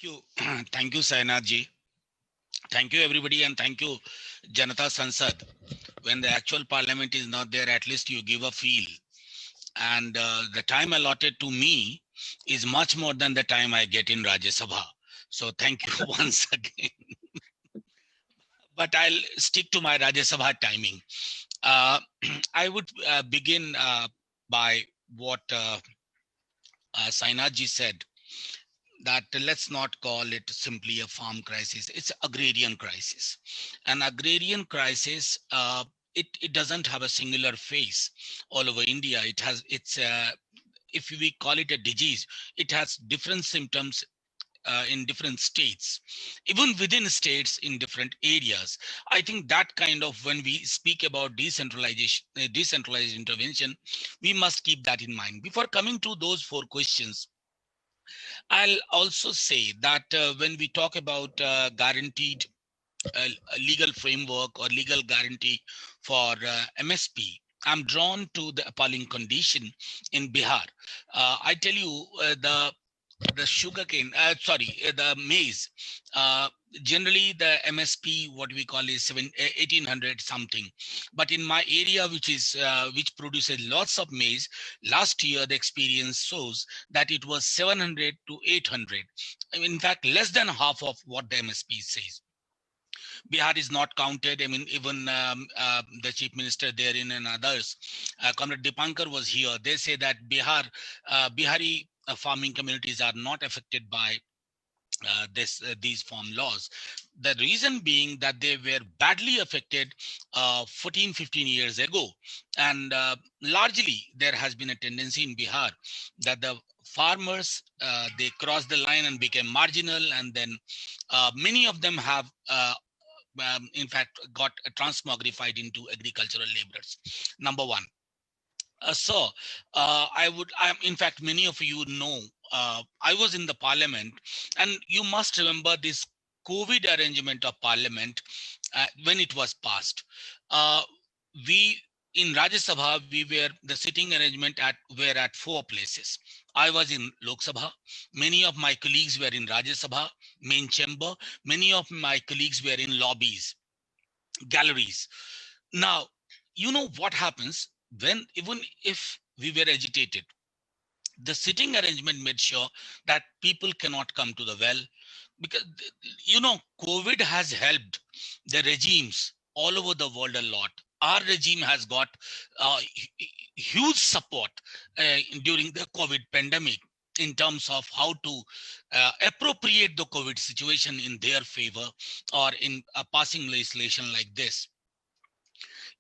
Thank you. Thank you, Sainath ji. Thank you, everybody, and thank you, Janata Sansad. When the actual parliament is not there, at least you give a feel. And the time allotted to me is much more than the time I get in Rajya Sabha. So thank you once again. But I'll stick to my Rajya Sabha timing. Uh, I would begin by what Sainath ji said, that let's not call it simply a farm crisis. It's agrarian crisis. An agrarian crisis, it doesn't have a singular face all over India. If we call it a disease, it has different symptoms in different states, even within states in different areas. I think that kind of, when we speak about decentralization, decentralized intervention, we must keep that in mind. Before coming to those four questions, I'll also say that when we talk about guaranteed legal framework or legal guarantee for MSP, I'm drawn to the appalling condition in Bihar. I tell you, the sugarcane, the maize. Uh, Generally, the MSP, what we call is 1800 something. But in my area, which produces lots of maize, last year the experience shows that it was 700 to 800. In fact, less than half of what the MSP says. Bihar is not counted. I mean, even the chief minister therein and others, Comrade Dipankar was here. They say that Bihari farming communities are not affected by these farm laws. The reason being that they were badly affected 14, 15 years ago. And largely, there has been a tendency in Bihar that the farmers, they crossed the line and became marginal. And then many of them have in fact got transmogrified into agricultural laborers. Number one. In fact, many of you know, I was in the parliament, and you must remember this COVID arrangement of parliament when it was passed. Uh, we in Rajya Sabha, the sitting arrangement were at four places. I was in Lok Sabha. Many of my colleagues were in Rajya Sabha, main chamber. Many of my colleagues were in lobbies, galleries. Now, you know what happens when, even if we were agitated, the sitting arrangement made sure that people cannot come to the well, because COVID has helped the regimes all over the world a lot. Our regime has got huge support during the COVID pandemic in terms of how to appropriate the COVID situation in their favor, or in passing legislation like this.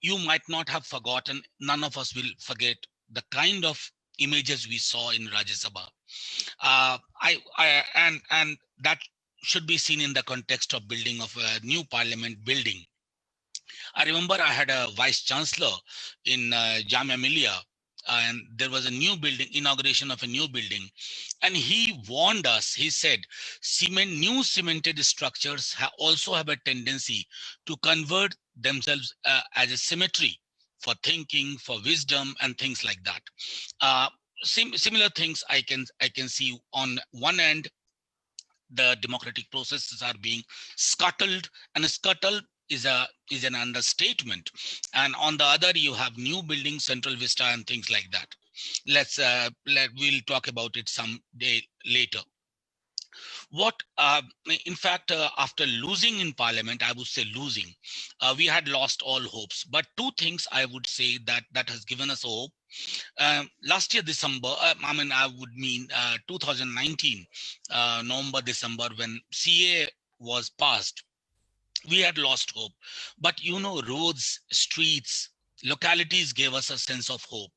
You might not have forgotten, none of us will forget the kind of images we saw in Rajya Sabha. And that should be seen in the context of building of a new parliament building. I remember I had a vice chancellor in Jamia Millia, and there was a new building, inauguration of a new building, and he warned us. He said, new cemented structures also have a tendency to convert themselves as a cemetery for thinking, for wisdom, and things like that. Uh, Similar things I can see. On one end, the democratic processes are being scuttled, and scuttle is an understatement. And on the other, you have new buildings, Central Vista, and things like that. We'll talk about it some day later. What In fact, after losing in parliament, I would say losing, we had lost all hopes. But two things I would say that has given us hope. Last year December, I would mean 2019 November, December, when CA was passed, we had lost hope. But roads, streets, localities gave us a sense of hope.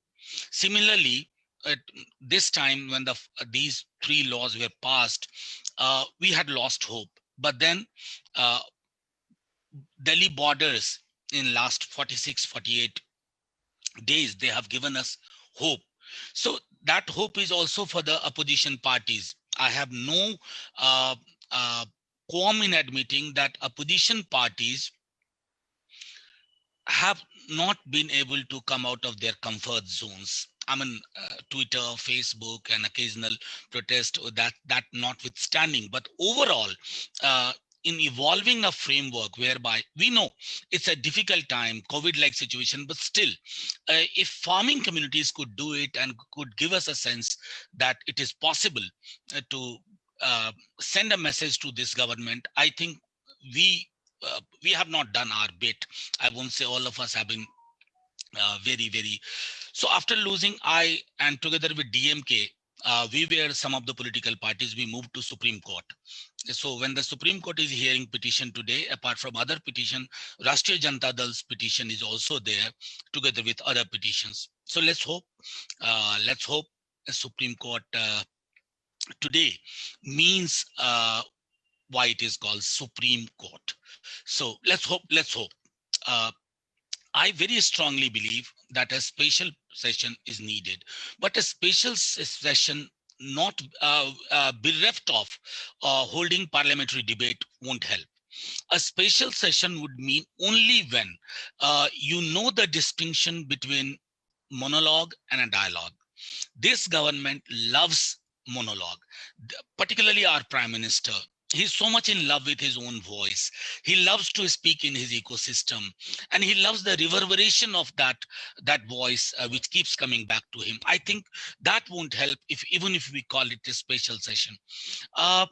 Similarly, at this time when these three laws were passed, we had lost hope. But then uh, Delhi borders, in last 46, 48 days, they have given us hope. So that hope is also for the opposition parties. I have no uh, uh, qualm in admitting that opposition parties have not been able to come out of their comfort zones. I mean, Twitter, Facebook, and occasional protest. That notwithstanding, but overall, uh, in evolving a framework whereby we know it's a difficult time, COVID-like situation, but still, if farming communities could do it and could give us a sense that it is possible to uh, send a message to this government, I think we we have not done our bit. I won't say all of us have been very. So after losing I and together with DMK, we were some of the political parties, we moved to Supreme Court. So when the Supreme Court is hearing petition today, apart from other petition, Rashtriya Janata Dal's petition is also there together with other petitions. So let's hope the Supreme Court today means why it is called Supreme Court. So let's hope. Uh, I very strongly believe that a special session is needed, but a special session not bereft of holding parliamentary debate won't help. A special session would mean only when you know the distinction between monologue and a dialogue. This government loves monologue, particularly our prime minister. He's so much in love with his own voice. He loves to speak in his ecosystem, and he loves the reverberation of that voice, which keeps coming back to him. I think that won't help if even if we call it a special session. Uh,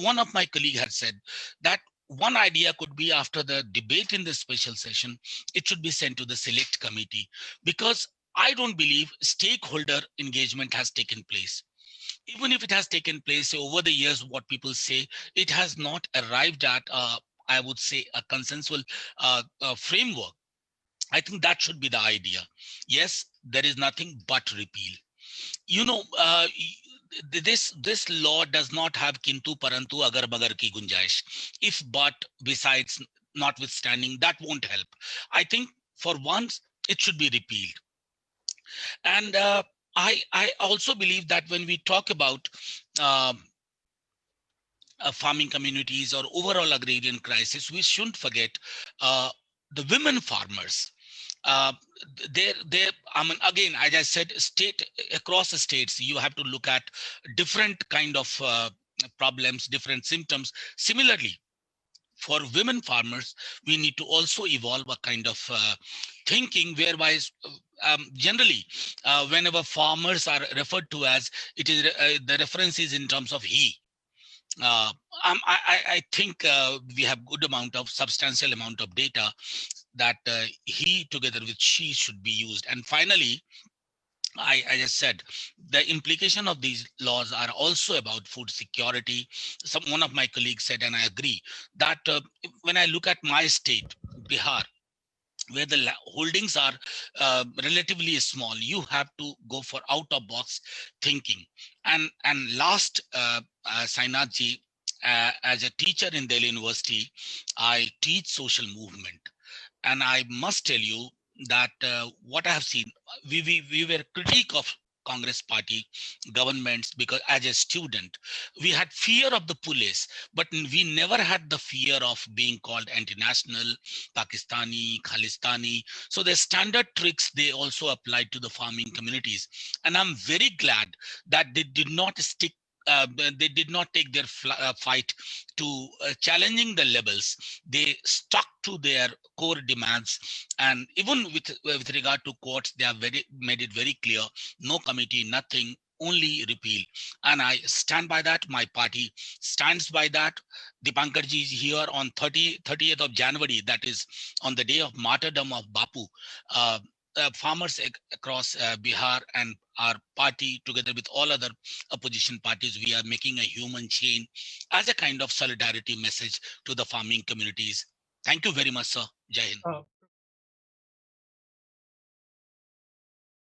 one of my colleague had said that one idea could be after the debate in the special session, it should be sent to the select committee, because I don't believe stakeholder engagement has taken place. Even if it has taken place over the years, what people say, it has not arrived at, I would say, a consensual framework. I think that should be the idea. Yes, there is nothing but repeal. You know, this law does not have kintu parantu agar bagar ki gunjaish. If but besides notwithstanding, that won't help. I think for once it should be repealed. And I also believe that when we talk about um, farming communities or overall agrarian crisis, we shouldn't forget uh, the women farmers. Uh, I mean, again, as I said, state across the states, you have to look at different kind of problems, different symptoms. Similarly, for women farmers, we need to also evolve a kind of thinking whereby generally whenever farmers are referred to as, it is the reference is in terms of he. uh, I think we have good amount of substantial amount of data that he together with she should be used. And finally, I just said the implication of these laws are also about food security. One of my colleagues said, and I agree, that when I look at my state, Bihar, where the holdings are relatively small, you have to go for out of box thinking. And last, Sainath ji, as a teacher in Delhi University, I teach social movement, and I must tell you that what I have seen, we were critique of Congress party governments because as a student, we had fear of the police, but we never had the fear of being called anti-national, Pakistani, Khalistani. So the standard tricks, they also applied to the farming communities. And I'm very glad that they did not stick they did not take their fight to challenging the labels. They stuck to their core demands, and even with regard to courts, they have made it very clear: no committee, nothing, only repeal. And I stand by that. My party stands by that. Dipankarji is here on 30th of January, that is on the day of martyrdom of Bapu. Uh, Farmers across Bihar and our party, together with all other opposition parties, we are making a human chain as a kind of solidarity message to the farming communities. Thank you very much, sir. Jai Hind.